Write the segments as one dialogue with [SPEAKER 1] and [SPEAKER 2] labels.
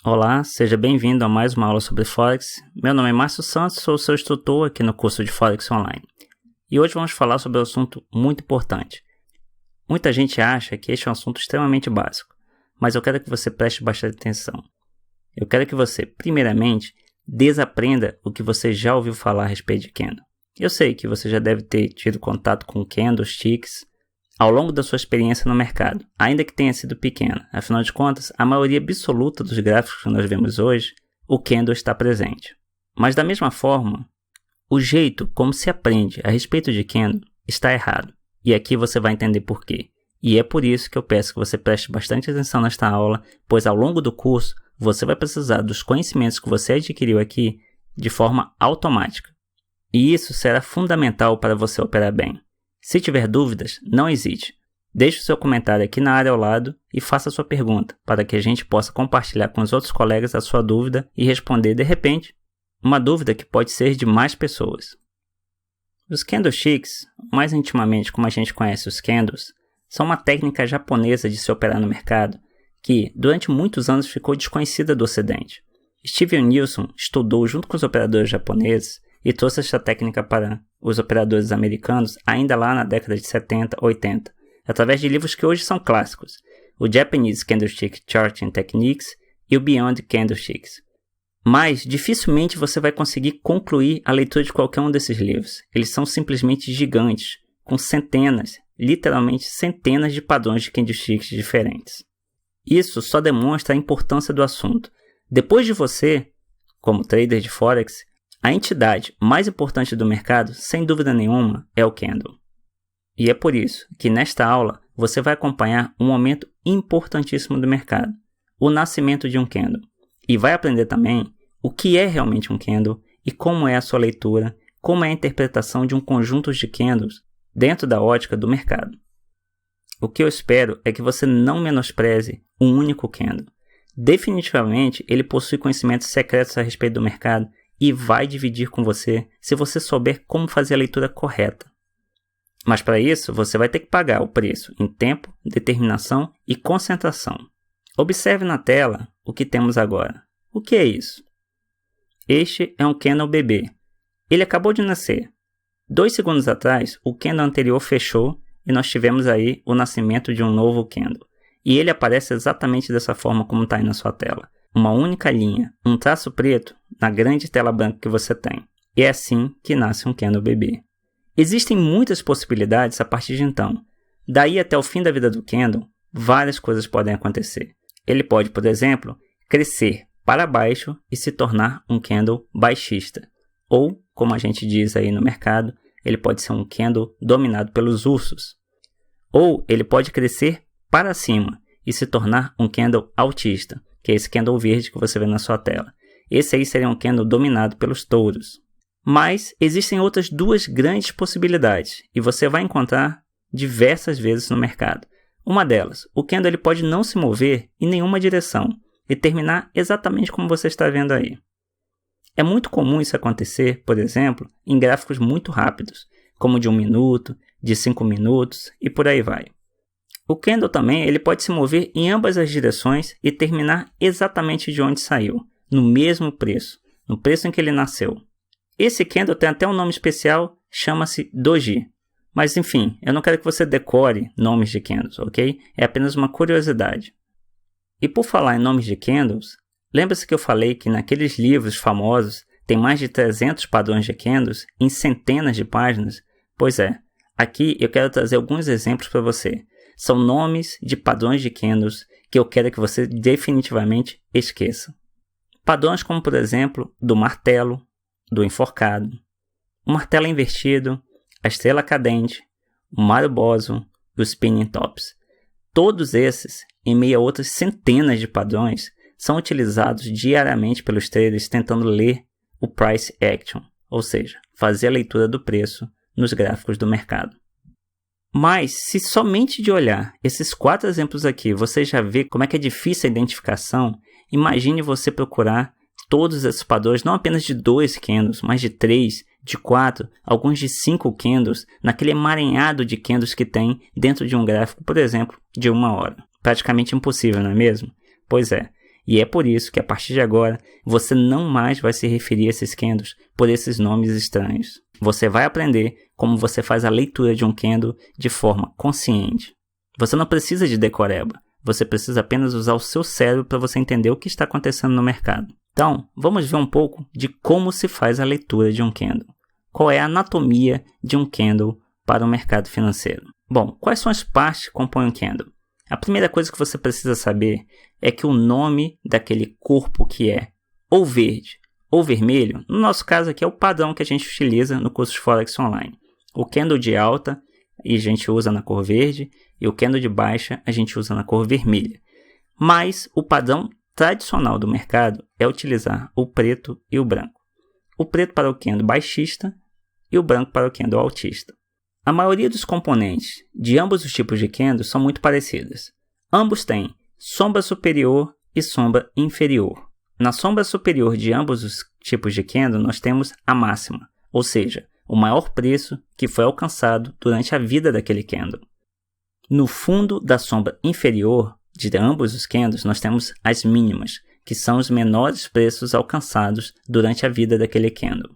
[SPEAKER 1] Olá, seja bem-vindo a mais uma aula sobre Forex. Meu nome é Márcio Santos, sou seu instrutor aqui no curso de Forex Online. E hoje vamos falar sobre um assunto muito importante. Muita gente acha que este é um assunto extremamente básico, mas eu quero que você preste bastante atenção. Eu quero que você, primeiramente, desaprenda o que você já ouviu falar a respeito de candle. Eu sei que você já deve ter tido contato com candlesticks ao longo da sua experiência no mercado, ainda que tenha sido pequena. Afinal de contas, a maioria absoluta dos gráficos que nós vemos hoje, o candle está presente. Mas da mesma forma, o jeito como se aprende a respeito de candle está errado. E aqui você vai entender por quê. E é por isso que eu peço que você preste bastante atenção nesta aula, pois ao longo do curso, você vai precisar dos conhecimentos que você adquiriu aqui de forma automática. E isso será fundamental para você operar bem. Se tiver dúvidas, não hesite. Deixe o seu comentário aqui na área ao lado e faça a sua pergunta, para que a gente possa compartilhar com os outros colegas a sua dúvida e responder, de repente, uma dúvida que pode ser de mais pessoas. Os candlesticks, mais intimamente como a gente conhece os candles, são uma técnica japonesa de se operar no mercado que, durante muitos anos, ficou desconhecida do Ocidente. Steven Nielsen estudou junto com os operadores japoneses e trouxe esta técnica para os operadores americanos ainda lá na década de 70, 80, através de livros que hoje são clássicos, o Japanese Candlestick Charting Techniques e o Beyond Candlesticks. Mas dificilmente você vai conseguir concluir a leitura de qualquer um desses livros. Eles são simplesmente gigantes, com centenas, literalmente centenas de padrões de candlesticks diferentes. Isso só demonstra a importância do assunto. Depois de você, como trader de Forex, a entidade mais importante do mercado, sem dúvida nenhuma, é o candle. E é por isso que nesta aula você vai acompanhar um momento importantíssimo do mercado, o nascimento de um candle. E vai aprender também o que é realmente um candle e como é a sua leitura, como é a interpretação de um conjunto de candles dentro da ótica do mercado. O que eu espero é que você não menospreze um único candle. Definitivamente ele possui conhecimentos secretos a respeito do mercado e vai dividir com você se você souber como fazer a leitura correta. Mas para isso, você vai ter que pagar o preço em tempo, determinação e concentração. Observe na tela o que temos agora. O que é isso? Este é um candle bebê. Ele acabou de nascer. 2 segundos atrás, o candle anterior fechou e nós tivemos aí o nascimento de um novo candle. E ele aparece exatamente dessa forma como está aí na sua tela. Uma única linha, um traço preto na grande tela branca que você tem. E é assim que nasce um candle bebê. Existem muitas possibilidades a partir de então. Daí até o fim da vida do candle, várias coisas podem acontecer. Ele pode, por exemplo, crescer para baixo e se tornar um candle baixista. Ou, como a gente diz aí no mercado, ele pode ser um candle dominado pelos ursos. Ou ele pode crescer para cima e se tornar um candle altista, que é esse candle verde que você vê na sua tela. Esse aí seria um candle dominado pelos touros. Mas existem outras 2 grandes possibilidades e você vai encontrar diversas vezes no mercado. Uma delas, o candle ele pode não se mover em nenhuma direção e terminar exatamente como você está vendo aí. É muito comum isso acontecer, por exemplo, em gráficos muito rápidos, como de 1 minuto, de 5 minutos e por aí vai. O candle também ele pode se mover em ambas as direções e terminar exatamente de onde saiu, no mesmo preço, no preço em que ele nasceu. Esse candle tem até um nome especial, chama-se Doji. Mas enfim, eu não quero que você decore nomes de candles, ok? É apenas uma curiosidade. E por falar em nomes de candles, lembra-se que eu falei que naqueles livros famosos tem mais de 300 padrões de candles em centenas de páginas? Pois é, aqui eu quero trazer alguns exemplos para você. São nomes de padrões de candles que eu quero que você definitivamente esqueça. Padrões como, por exemplo, do martelo, do enforcado, o martelo invertido, a estrela cadente, o Mario Boson e os spinning tops. Todos esses, em meio a outras centenas de padrões, são utilizados diariamente pelos traders tentando ler o price action, ou seja, fazer a leitura do preço nos gráficos do mercado. Mas, se somente de olhar esses 4 exemplos aqui você já vê como é que é difícil a identificação, imagine você procurar todos esses padrões, não apenas de 2 candles, mas de 3, de 4, alguns de 5 candles, naquele emaranhado de candles que tem dentro de um gráfico, por exemplo, de 1 hora. Praticamente impossível, não é mesmo? Pois é. E é por isso que a partir de agora, você não mais vai se referir a esses candles por esses nomes estranhos. Você vai aprender como você faz a leitura de um candle de forma consciente. Você não precisa de decoreba, você precisa apenas usar o seu cérebro para você entender o que está acontecendo no mercado. Então, vamos ver um pouco de como se faz a leitura de um candle. Qual é a anatomia de um candle para o mercado financeiro? Bom, quais são as partes que compõem um candle? A primeira coisa que você precisa saber é que o nome daquele corpo que é ou verde ou vermelho, no nosso caso aqui é o padrão que a gente utiliza no curso de Forex Online. O candle de alta a gente usa na cor verde e o candle de baixa a gente usa na cor vermelha. Mas o padrão tradicional do mercado é utilizar o preto e o branco. O preto para o candle baixista e o branco para o candle altista. A maioria dos componentes de ambos os tipos de candles são muito parecidas. Ambos têm sombra superior e sombra inferior. Na sombra superior de ambos os tipos de candle nós temos a máxima, ou seja, o maior preço que foi alcançado durante a vida daquele candle. No fundo da sombra inferior de ambos os candles nós temos as mínimas, que são os menores preços alcançados durante a vida daquele candle.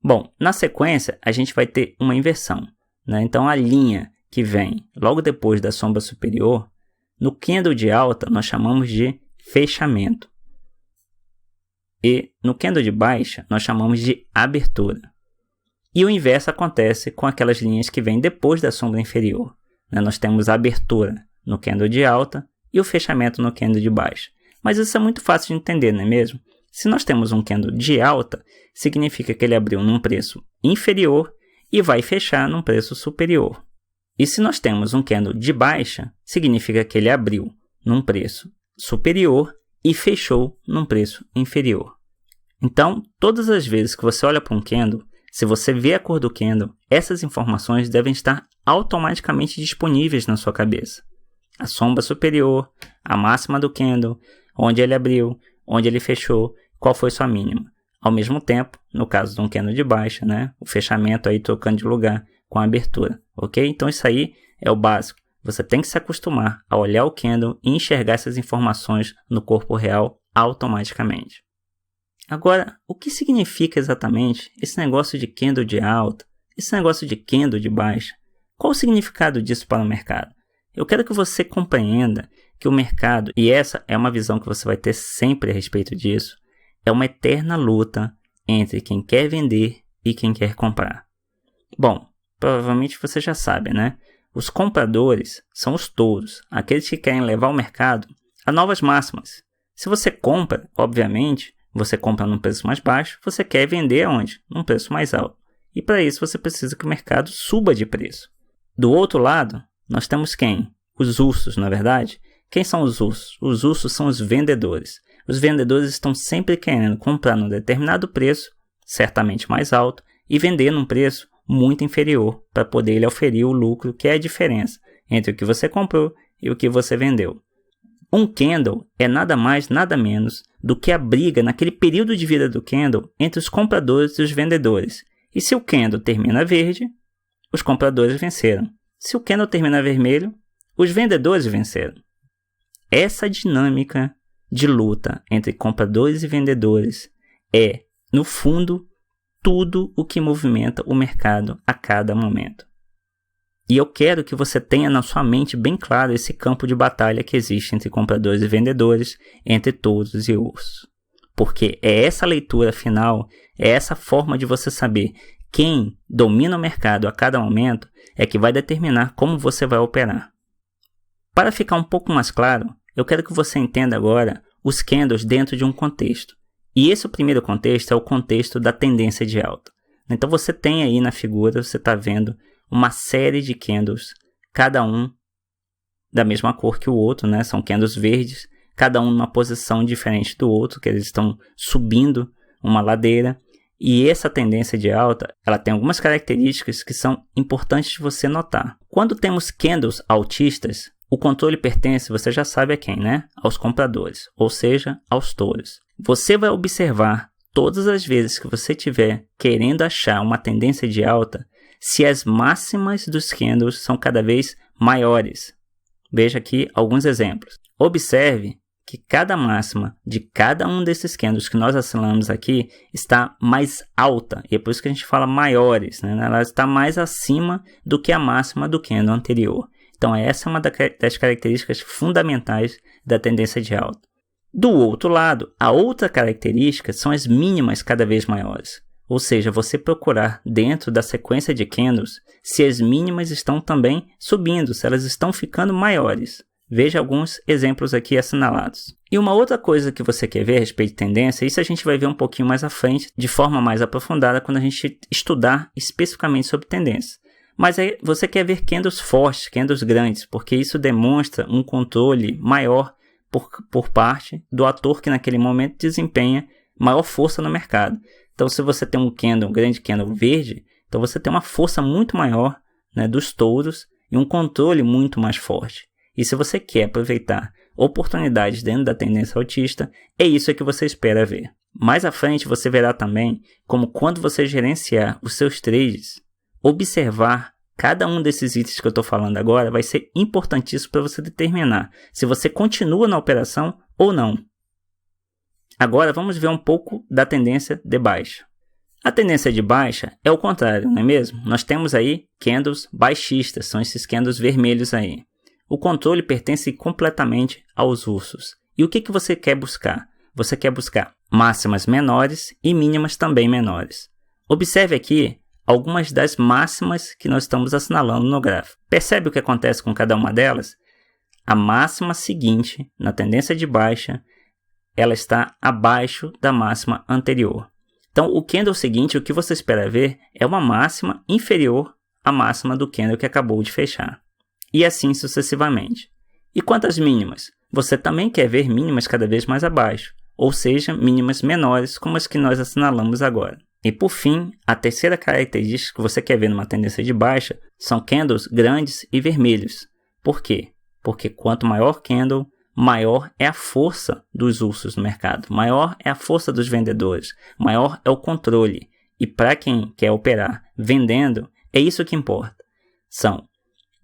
[SPEAKER 1] Bom, na sequência a gente vai ter uma inversão, né? Então a linha que vem logo depois da sombra superior, no candle de alta nós chamamos de fechamento. E no candle de baixa nós chamamos de abertura. E o inverso acontece com aquelas linhas que vêm depois da sombra inferior, né? Nós temos a abertura no candle de alta e o fechamento no candle de baixa. Mas isso é muito fácil de entender, não é mesmo? Se nós temos um candle de alta, significa que ele abriu num preço inferior e vai fechar num preço superior. E se nós temos um candle de baixa, significa que ele abriu num preço superior e fechou num preço inferior. Então, todas as vezes que você olha para um candle, se você vê a cor do candle, essas informações devem estar automaticamente disponíveis na sua cabeça. A sombra superior, a máxima do candle, onde ele abriu, onde ele fechou, qual foi sua mínima. Ao mesmo tempo, no caso de um candle de baixa, né, o fechamento aí trocando de lugar com a abertura, ok? Então isso aí é o básico. Você tem que se acostumar a olhar o candle e enxergar essas informações no corpo real automaticamente. Agora, o que significa exatamente esse negócio de candle de alta, esse negócio de candle de baixa? Qual o significado disso para o mercado? Eu quero que você compreenda que o mercado, e essa é uma visão que você vai ter sempre a respeito disso, é uma eterna luta entre quem quer vender e quem quer comprar. Bom, provavelmente você já sabe, né? Os compradores são os touros, aqueles que querem levar o mercado a novas máximas. Se você compra, obviamente, você compra num preço mais baixo, você quer vender aonde? Num preço mais alto. E para isso você precisa que o mercado suba de preço. Do outro lado, nós temos quem? Os ursos, na verdade. Quem são os ursos? Os ursos são os vendedores. Os vendedores estão sempre querendo comprar num determinado preço, certamente mais alto, e vender num preço muito inferior para poder ele oferir o lucro, que é a diferença entre o que você comprou e o que você vendeu. Um candle é nada mais, nada menos do que a briga naquele período de vida do candle entre os compradores e os vendedores. E se o candle termina verde, os compradores venceram. Se o candle termina vermelho, os vendedores venceram. Essa dinâmica de luta entre compradores e vendedores é, no fundo, tudo o que movimenta o mercado a cada momento. E eu quero que você tenha na sua mente bem claro esse campo de batalha que existe entre compradores e vendedores, entre touros e ursos. Porque é essa leitura final, é essa forma de você saber quem domina o mercado a cada momento é que vai determinar como você vai operar. Para ficar um pouco mais claro, eu quero que você entenda agora os candles dentro de um contexto. E esse primeiro contexto é o contexto da tendência de alta. Então você tem aí na figura, você está vendo uma série de candles, cada um da mesma cor que o outro, né? São candles verdes, cada um numa posição diferente do outro, que eles estão subindo uma ladeira. E essa tendência de alta, ela tem algumas características que são importantes de você notar. Quando temos candles altistas, o controle pertence, você já sabe a quem, né? Aos compradores, ou seja, aos touros. Você vai observar todas as vezes que você estiver querendo achar uma tendência de alta, se as máximas dos candles são cada vez maiores. Veja aqui alguns exemplos. Observe que cada máxima de cada um desses candles que nós assinalamos aqui está mais alta, e é por isso que a gente fala maiores, né? Ela está mais acima do que a máxima do candle anterior. Então essa é uma das características fundamentais da tendência de alta. Do outro lado, a outra característica são as mínimas cada vez maiores. Ou seja, você procurar dentro da sequência de candles se as mínimas estão também subindo, se elas estão ficando maiores. Veja alguns exemplos aqui assinalados. E uma outra coisa que você quer ver a respeito de tendência, isso a gente vai ver um pouquinho mais à frente, de forma mais aprofundada, quando a gente estudar especificamente sobre tendência. Mas aí você quer ver candles fortes, candles grandes, porque isso demonstra um controle maior por parte do ator que naquele momento desempenha maior força no mercado. Então, se você tem um grande candle verde, então você tem uma força muito maior, né, dos touros e um controle muito mais forte. E se você quer aproveitar oportunidades dentro da tendência altista, é isso que você espera ver. Mais à frente você verá também como quando você gerenciar os seus trades, observar cada um desses itens que eu estou falando agora vai ser importantíssimo para você determinar se você continua na operação ou não. Agora vamos ver um pouco da tendência de baixa. A tendência de baixa é o contrário, não é mesmo? Nós temos aí candles baixistas, são esses candles vermelhos aí. O controle pertence completamente aos ursos. E o que você quer buscar? Você quer buscar máximas menores e mínimas também menores. Observe aqui algumas das máximas que nós estamos assinalando no gráfico. Percebe o que acontece com cada uma delas? A máxima seguinte, na tendência de baixa, ela está abaixo da máxima anterior. Então, o candle seguinte, o que você espera ver é uma máxima inferior à máxima do candle que acabou de fechar. E assim sucessivamente. E quanto às mínimas? Você também quer ver mínimas cada vez mais abaixo, ou seja, mínimas menores como as que nós assinalamos agora. E por fim, a terceira característica que você quer ver numa tendência de baixa são candles grandes e vermelhos. Por quê? Porque quanto maior candle, maior é a força dos ursos no mercado, maior é a força dos vendedores, maior é o controle. E para quem quer operar vendendo, é isso que importa. São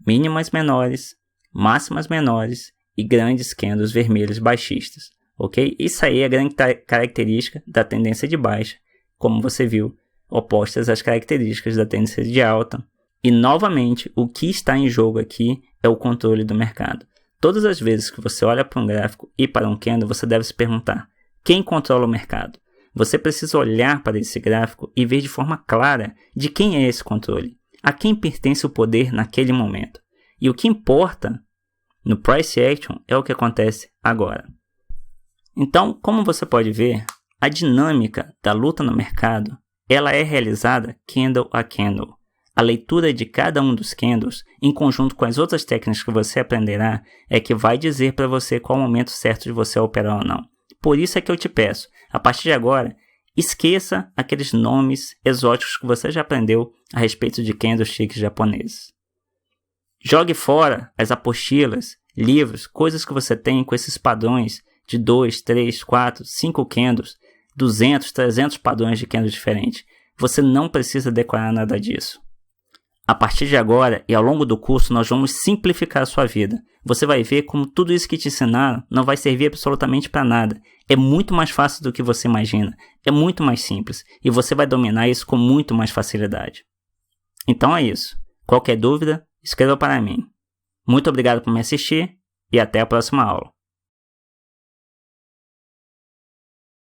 [SPEAKER 1] mínimas menores, máximas menores e grandes candles vermelhos baixistas. Ok? Isso aí é a grande característica da tendência de baixa, como você viu, opostas às características da tendência de alta. E novamente, o que está em jogo aqui é o controle do mercado. Todas as vezes que você olha para um gráfico e para um candle, você deve se perguntar: quem controla o mercado? Você precisa olhar para esse gráfico e ver de forma clara de quem é esse controle, a quem pertence o poder naquele momento. E o que importa no price action é o que acontece agora. Então, como você pode ver, a dinâmica da luta no mercado, ela é realizada candle a candle. A leitura de cada um dos candles, em conjunto com as outras técnicas que você aprenderá, é que vai dizer para você qual é o momento certo de você operar ou não. Por isso é que eu te peço, a partir de agora, esqueça aqueles nomes exóticos que você já aprendeu a respeito de candlesticks japoneses. Jogue fora as apostilas, livros, coisas que você tem com esses padrões de 2, 3, 4, 5 candles, 200, 300 padrões de candles diferentes. Você não precisa decorar nada disso. A partir de agora e ao longo do curso nós vamos simplificar a sua vida. Você vai ver como tudo isso que te ensinaram não vai servir absolutamente para nada. É muito mais fácil do que você imagina. É muito mais simples. E você vai dominar isso com muito mais facilidade. Então é isso. Qualquer dúvida, escreva para mim. Muito obrigado por me assistir e até a próxima aula.